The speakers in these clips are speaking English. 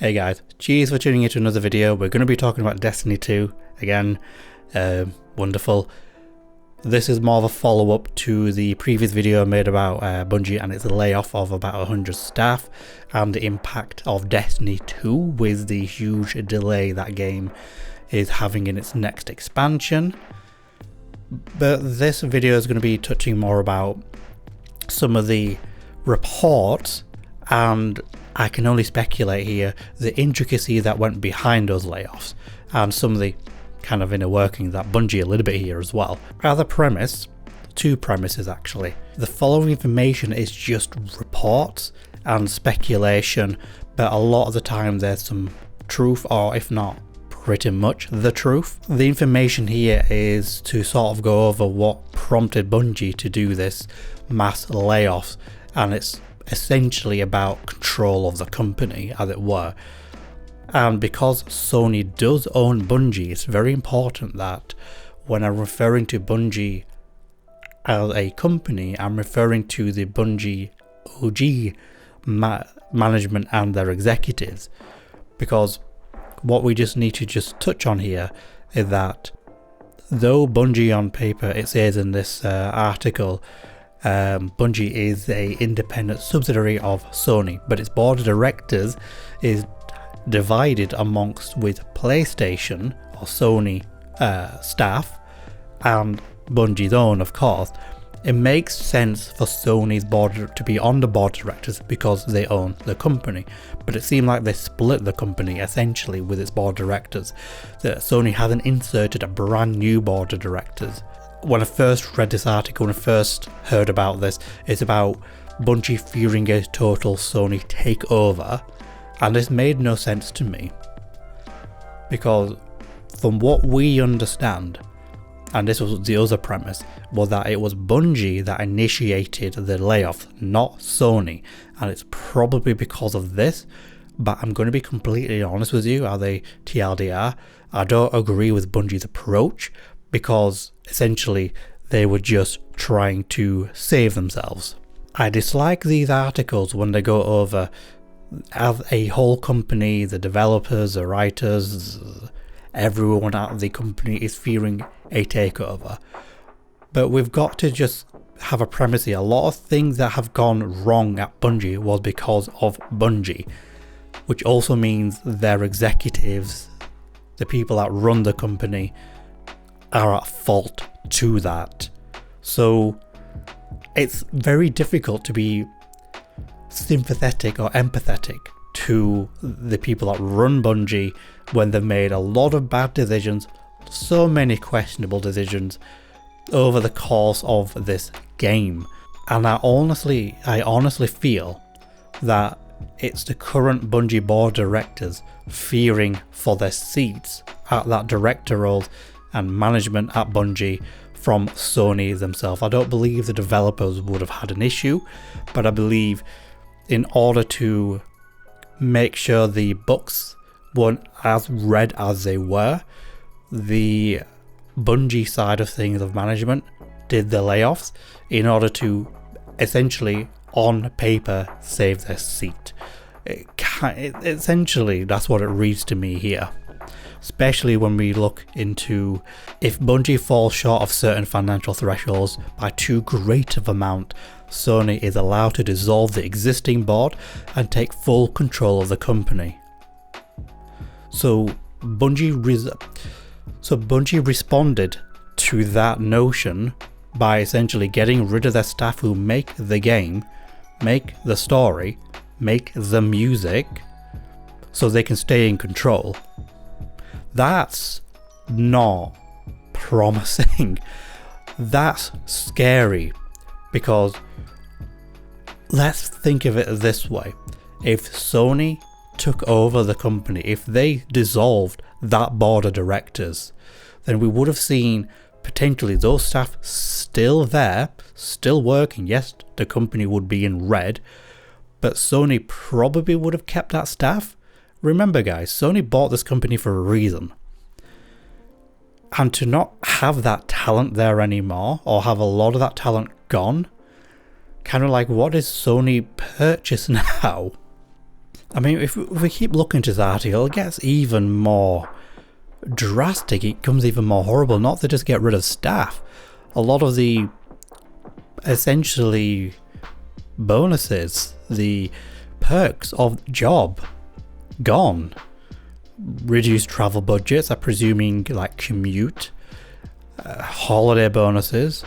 Hey guys, cheers for tuning into another video. We're going to be talking about Destiny 2 again. Wonderful. This is more of a follow-up to the previous video I made about Bungie and its layoff of about 100 staff and the impact of Destiny 2 with the huge delay that game is having in its next expansion. But this video is going to be touching more about some of the reports, and I can only speculate here, the intricacy that went behind those layoffs and some of the kind of inner working that Bungie a little bit here as well. As a premise, two premises actually. The following information is just reports and speculation, but a lot of the time there's some truth, or if not pretty much the truth. The information here is to sort of go over what prompted Bungie to do this mass layoffs, and it's essentially about control of the company, as it were. And because Sony does own Bungie, it's very important that when I'm referring to Bungie as a company, I'm referring to the Bungie OG management and their executives. Because what we just need to just touch on here is that though Bungie on paper, it says in this article, Bungie is a independent subsidiary of Sony, but its board of directors is divided amongst with PlayStation or Sony staff and Bungie's own, of course. It makes sense for Sony's board to be on the board of directors because they own the company, but it seemed like they split the company essentially with its board of directors. That Sony hasn't inserted a brand new board of directors. When I first read this article, when I first heard about this, it's about Bungie fearing a total Sony takeover, and this made no sense to me, because from what we understand, and this was the other premise, was that it was Bungie that initiated the layoff, not Sony, and it's probably because of this. But I'm going to be completely honest with you, as a TLDR, I don't agree with Bungie's approach, because essentially they were just trying to save themselves. I dislike these articles when they go over as a whole company, the developers, the writers, everyone out of the company is fearing a takeover. But we've got to just have a premise here. A lot of things that have gone wrong at Bungie was because of Bungie, which also means their executives, the people that run the company, are at fault to that. So it's very difficult to be sympathetic or empathetic to the people that run Bungie when they've made a lot of bad decisions, so many questionable decisions over the course of this game. And I honestly feel that it's the current Bungie board directors fearing for their seats at that director role and management at Bungie from Sony themselves. I don't believe the developers would have had an issue, but I believe in order to make sure the books weren't as red as they were, the Bungie side of things of management did the layoffs in order to essentially on paper save their seat. Essentially that's what it reads to me here. Especially when we look into if Bungie falls short of certain financial thresholds by too great of amount, Sony is allowed to dissolve the existing board and take full control of the company. So Bungie responded to that notion by essentially getting rid of their staff who make the game, make the story, make the music, so they can stay in control. That's not promising. That's scary, because let's think of it this way. If Sony took over the company, if they dissolved that board of directors, then we would have seen potentially those staff still there, still working. Yes, the company would be in red, but Sony probably would have kept that staff. Remember guys, Sony bought this company for a reason. And to not have that talent there anymore, or have a lot of that talent gone, kind of like, what is Sony purchase now? I mean, if we keep looking to this article, it gets even more drastic. It becomes even more horrible. Not to just get rid of staff. A lot of the essentially bonuses, the perks of job, gone. Reduced travel budgets, I'm presuming, like commute, holiday bonuses,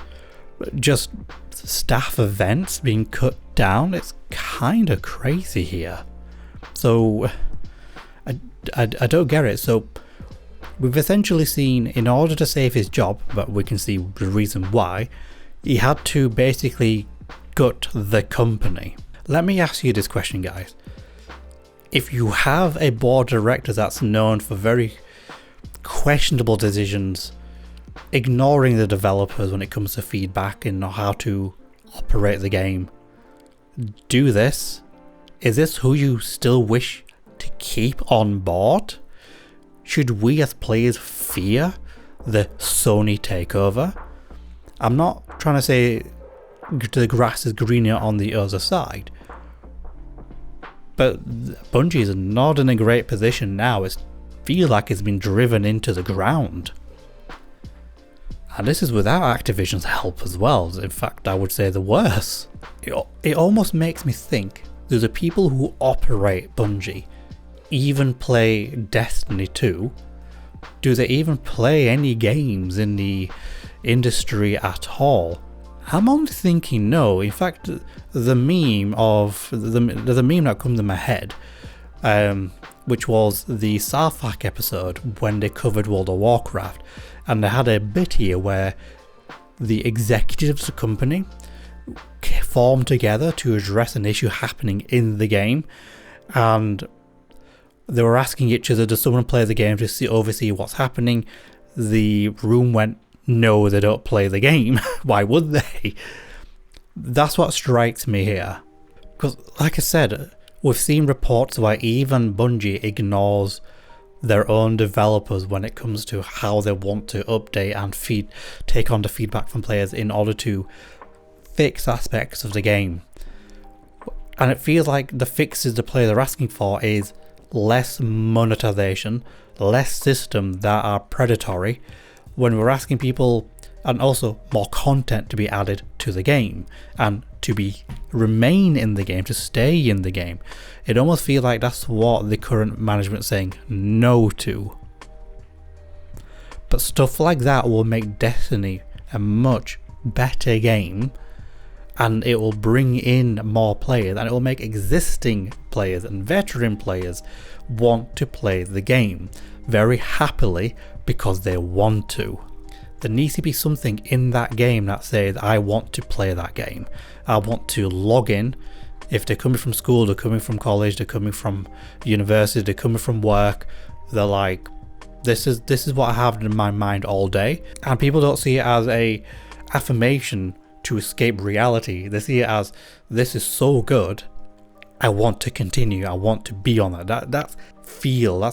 just staff events being cut down. It's kind of crazy here. So I don't get it. So we've essentially seen, in order to save his job, but we can see the reason why, he had to basically gut the company. Let me ask you this question, guys. If you have a board of directors that's known for very questionable decisions, ignoring the developers when it comes to feedback and how to operate the game, do this? Is this who you still wish to keep on board? Should we as players fear the Sony takeover? I'm not trying to say the grass is greener on the other side, but Bungie is not in a great position now. It feels like it's been driven into the ground. And this is without Activision's help as well. In fact, I would say the worse. It almost makes me think, do the people who operate Bungie even play Destiny 2? Do they even play any games in the industry at all? I'm only thinking no. In fact, the meme that comes in my head, which was the South Park episode when they covered World of Warcraft, and they had a bit here where the executives of the company formed together to address an issue happening in the game, and they were asking each other, does someone play the game to oversee what's happening? The room went, no, they don't play the game. Why would they? That's what strikes me here. Because, like I said, we've seen reports where even Bungie ignores their own developers when it comes to how they want to update and take on the feedback from players in order to fix aspects of the game. And it feels like the fixes the players are asking for is less monetization, less systems that are predatory, when we're asking people, and also more content to be added to the game and to remain in the game, to stay in the game. It almost feels like that's what the current management is saying no to. But stuff like that will make Destiny a much better game, and it will bring in more players, and it will make existing players and veteran players want to play the game very happily because they want to. There needs to be something in that game that says, I want to play that game. I want to log in. If they're coming from school, they're coming from college, they're coming from university, they're coming from work, they're like, this is what I have in my mind all day. And people don't see it as a affirmation to escape reality. They see it as, this is so good, I want to continue, I want to be on that. That's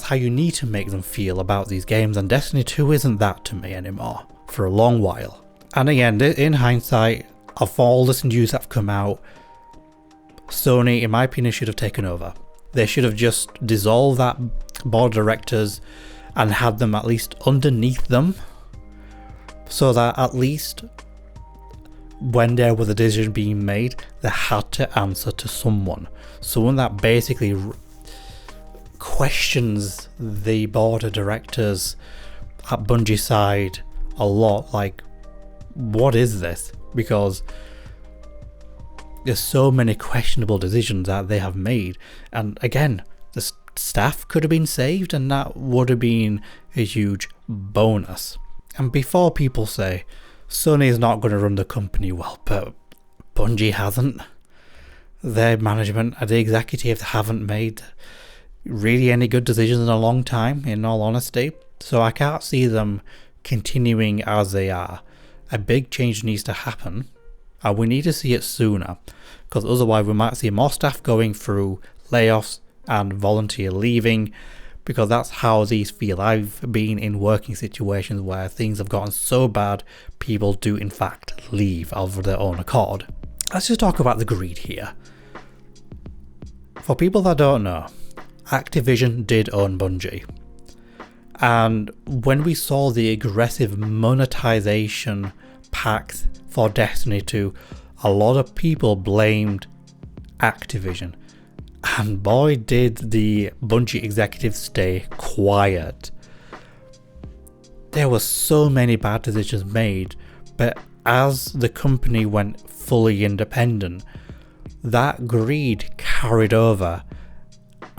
how you need to make them feel about these games, and Destiny 2 isn't that to me anymore for a long while. And again, in hindsight, of all this news that have come out, Sony, in my opinion, should have taken over. They should have just dissolved that board of directors and had them at least underneath them, so that at least when there was a decision being made, they had to answer to someone that basically questions the board of directors at Bungie side a lot, like, what is this? Because there's so many questionable decisions that they have made, and again, the staff could have been saved, and that would have been a huge bonus. And before people say Sony is not going to run the company well, but Bungie hasn't. Their management and the executives haven't made really any good decisions in a long time, in all honesty. So I can't see them continuing as they are. A big change needs to happen, and we need to see it sooner, because otherwise we might see more staff going through layoffs and volunteer leaving, because that's how these feel. I've been in working situations where things have gotten so bad, people do in fact leave of their own accord. Let's just talk about the greed here. For people that don't know, Activision did own Bungie. And when we saw the aggressive monetization packs for Destiny 2, a lot of people blamed Activision. And boy, did the Bungie executives stay quiet. There were so many bad decisions made, but as the company went fully independent, that greed carried over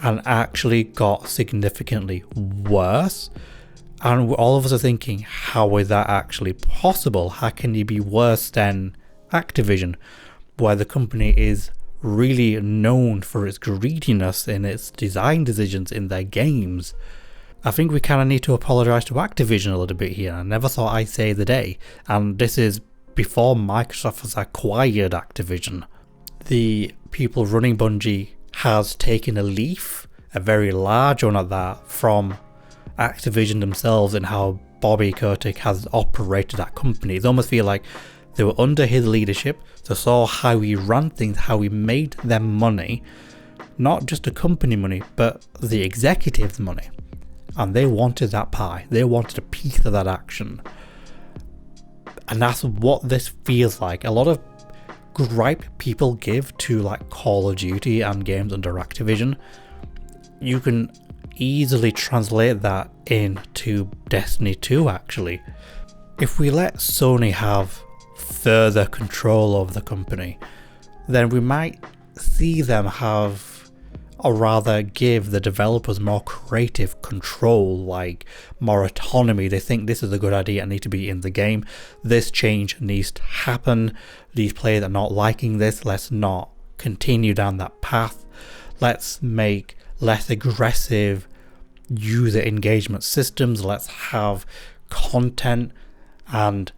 and actually got significantly worse. And all of us are thinking, how is that actually possible? How can you be worse than Activision, where the company is really known for its greediness in its design decisions in their games? I think we kind of need to apologise to Activision a little bit here. I never thought I'd say the day, and this is before Microsoft has acquired Activision. The people running Bungie has taken a leaf, a very large one at that, from Activision themselves and how Bobby Kotick has operated that company. It almost feel like they were under his leadership, they saw how he ran things, how he made them money, not just the company money, but the executives' money. And they wanted that pie, they wanted a piece of that action. And that's what this feels like. A lot of gripe people give to like Call of Duty and games under Activision, you can easily translate that into Destiny 2 actually. If we let Sony have further control over the company, then we might see them have, or rather give the developers more creative control, like more autonomy. They think this is a good idea and need to be in the game. This change needs to happen. These players are not liking this. Let's not continue down that path. Let's make less aggressive user engagement systems. Let's have content, and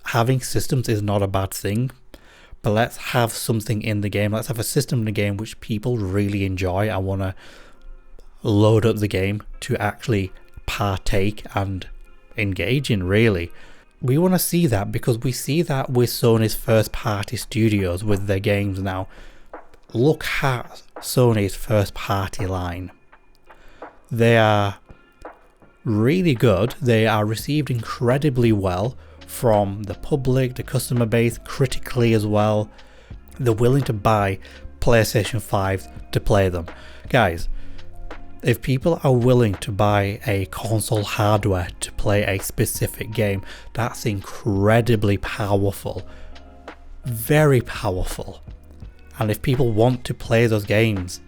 having systems is not a bad thing. But let's have something in the game. Let's have a system in the game which people really enjoy and want to load up the game to actually partake and engage in, really. We want to see that because we see that with Sony's first party studios with their games now. Look at Sony's first party line. They are really good. They are received incredibly well from the public, the customer base, critically as well. They're willing to buy PlayStation 5 to play them. Guys, if people are willing to buy a console hardware to play a specific game, that's incredibly powerful. Very powerful. And if people want to play those games,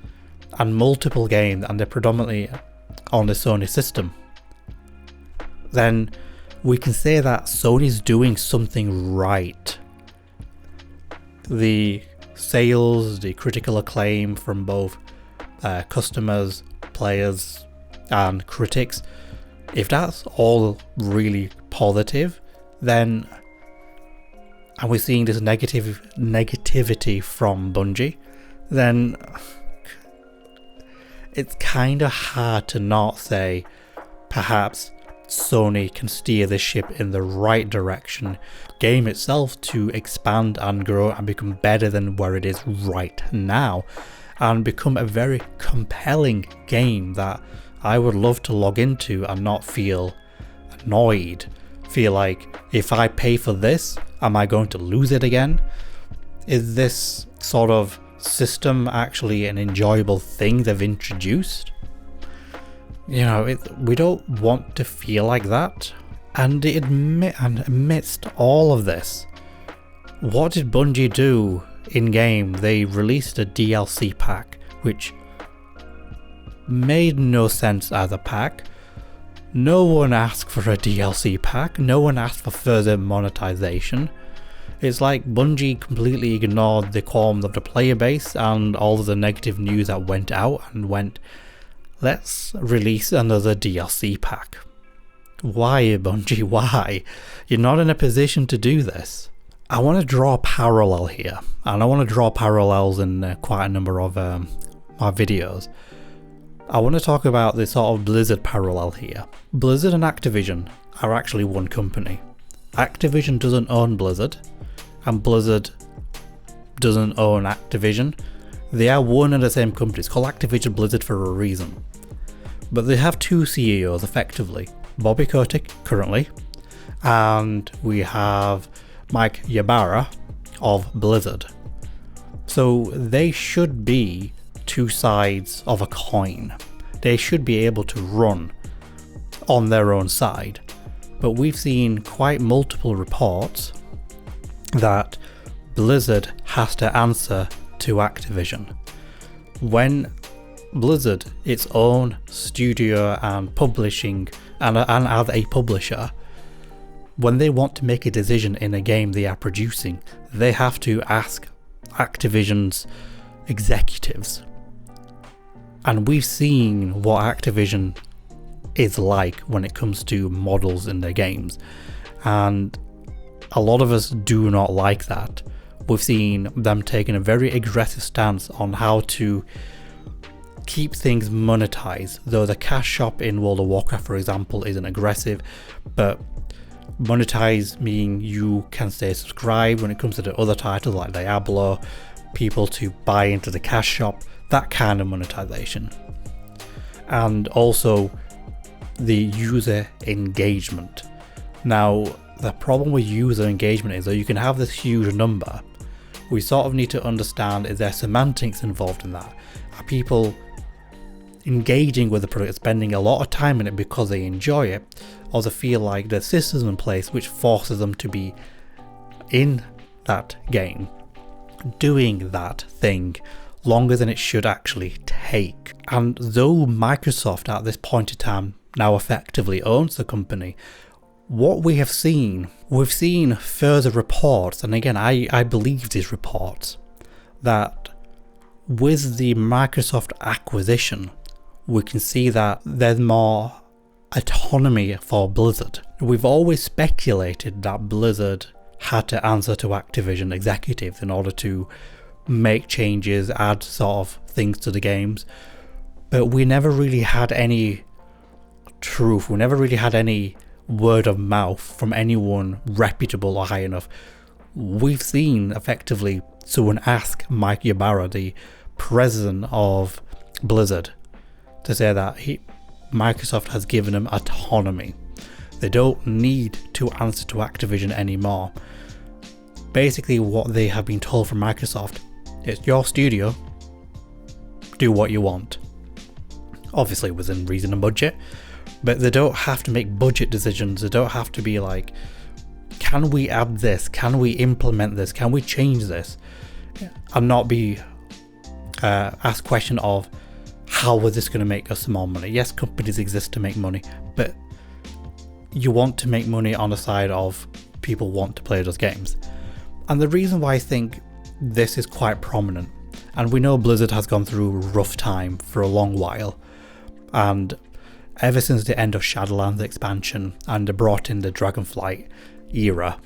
and multiple games, and they're predominantly on the Sony system, then we can say that Sony's doing something right. The sales, the critical acclaim from both customers, players and critics, if that's all really positive, then, and we're seeing this negativity from Bungie, then it's kind of hard to not say perhaps Sony can steer the ship in the right direction, game itself to expand and grow and become better than where it is right now, and become a very compelling game that I would love to log into and not feel annoyed, feel like, if I pay for this, am I going to lose it again? Is this sort of system actually an enjoyable thing they've introduced? You know, we don't want to feel like that. And amidst all of this, what did Bungie do in game? They released a DLC pack, which made no sense as a pack. No one asked for a DLC pack. No one asked for further monetization. It's like Bungie completely ignored the qualms of the player base and all of the negative news that went out and went, let's release another DLC pack. Why, Bungie? Why? You're not in a position to do this. I want to draw a parallel here, and I want to draw parallels in quite a number of my videos. I want to talk about the sort of Blizzard parallel here. Blizzard and Activision are actually one company. Activision doesn't own Blizzard, and Blizzard doesn't own Activision. They are one and the same company. It's called Activision Blizzard for a reason. But they have two CEOs effectively. Bobby Kotick currently, and we have Mike Ybarra of Blizzard. So they should be two sides of a coin. They should be able to run on their own side. But we've seen quite multiple reports that Blizzard has to answer to Activision. When Blizzard, its own studio and publishing and as a publisher, when they want to make a decision in a game they are producing, they have to ask Activision's executives. And we've seen what Activision is like when it comes to models in their games, and a lot of us do not like that. We've seen them taking a very aggressive stance on how to keep things monetized, though the cash shop in World of Warcraft, for example, isn't aggressive, but monetize meaning you can stay subscribed when it comes to the other titles like Diablo, people to buy into the cash shop, that kind of monetization. And also the user engagement. Now, the problem with user engagement is that you can have this huge number. We sort of need to understand, is there semantics involved in that? Are people engaging with the product, spending a lot of time in it because they enjoy it, or they feel like there's systems in place which forces them to be in that game, doing that thing longer than it should actually take? And though Microsoft at this point in time now effectively owns the company, what we have seen, we've seen further reports, and again I believe these reports, that with the Microsoft acquisition we can see that there's more autonomy for Blizzard. We've always speculated that Blizzard had to answer to Activision executives in order to make changes, add sort of things to the games, but we never really had any truth, we never really had any word of mouth from anyone reputable or high enough. We've seen effectively someone ask Mike Ybarra, the president of Blizzard, to say that Microsoft has given them autonomy. They don't need to answer to Activision anymore. Basically what they have been told from Microsoft, it's your studio, do what you want. Obviously within reason and budget, but they don't have to make budget decisions. They don't have to be like, can we add this? Can we implement this? Can we change this? And not be asked question of, how is this going to make us more money? Yes, companies exist to make money, but you want to make money on the side of people want to play those games. And the reason why I think this is quite prominent, and we know Blizzard has gone through a rough time for a long while, and ever since the end of Shadowlands expansion and they brought in the Dragonflight era,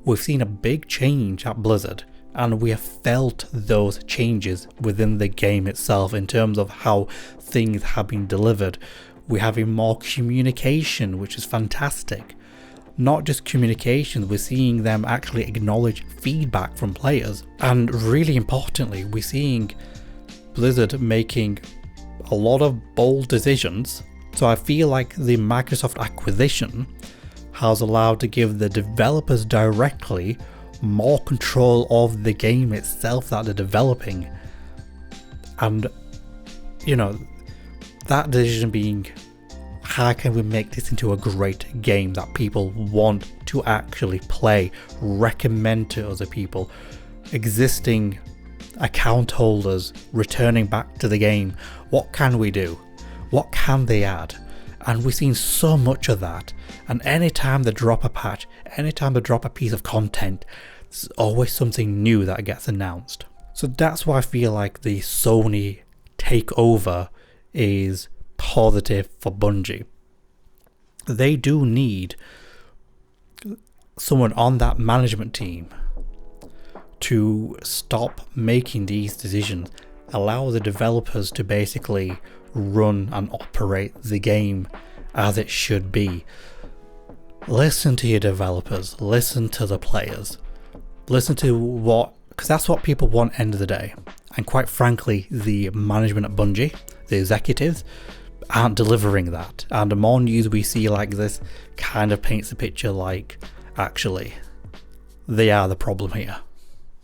we've seen a big change at Blizzard, and we have felt those changes within the game itself in terms of how things have been delivered. We're having more communication, which is fantastic. Not just communication, we're seeing them actually acknowledge feedback from players, and really importantly, we're seeing Blizzard making a lot of bold decisions. So I feel like the Microsoft acquisition has allowed to give the developers directly more control of the game itself that they're developing. And you know, that decision being, how can we make this into a great game that people want to actually play, recommend to other people, existing account holders returning back to the game? What can we do? What can they add? And we've seen so much of that, and anytime they drop a patch, anytime they drop a piece of content, there's always something new that gets announced. So that's why I feel like the Sony takeover is positive for Bungie. They do need someone on that management team to stop making these decisions, allow the developers to basically run and operate the game as it should be. Listen to your developers, listen to the players, listen to what, because that's what people want end of the day. And quite frankly, the management at Bungie, the executives, aren't delivering that. And the more news we see like this kind of paints the picture like, actually, they are the problem here.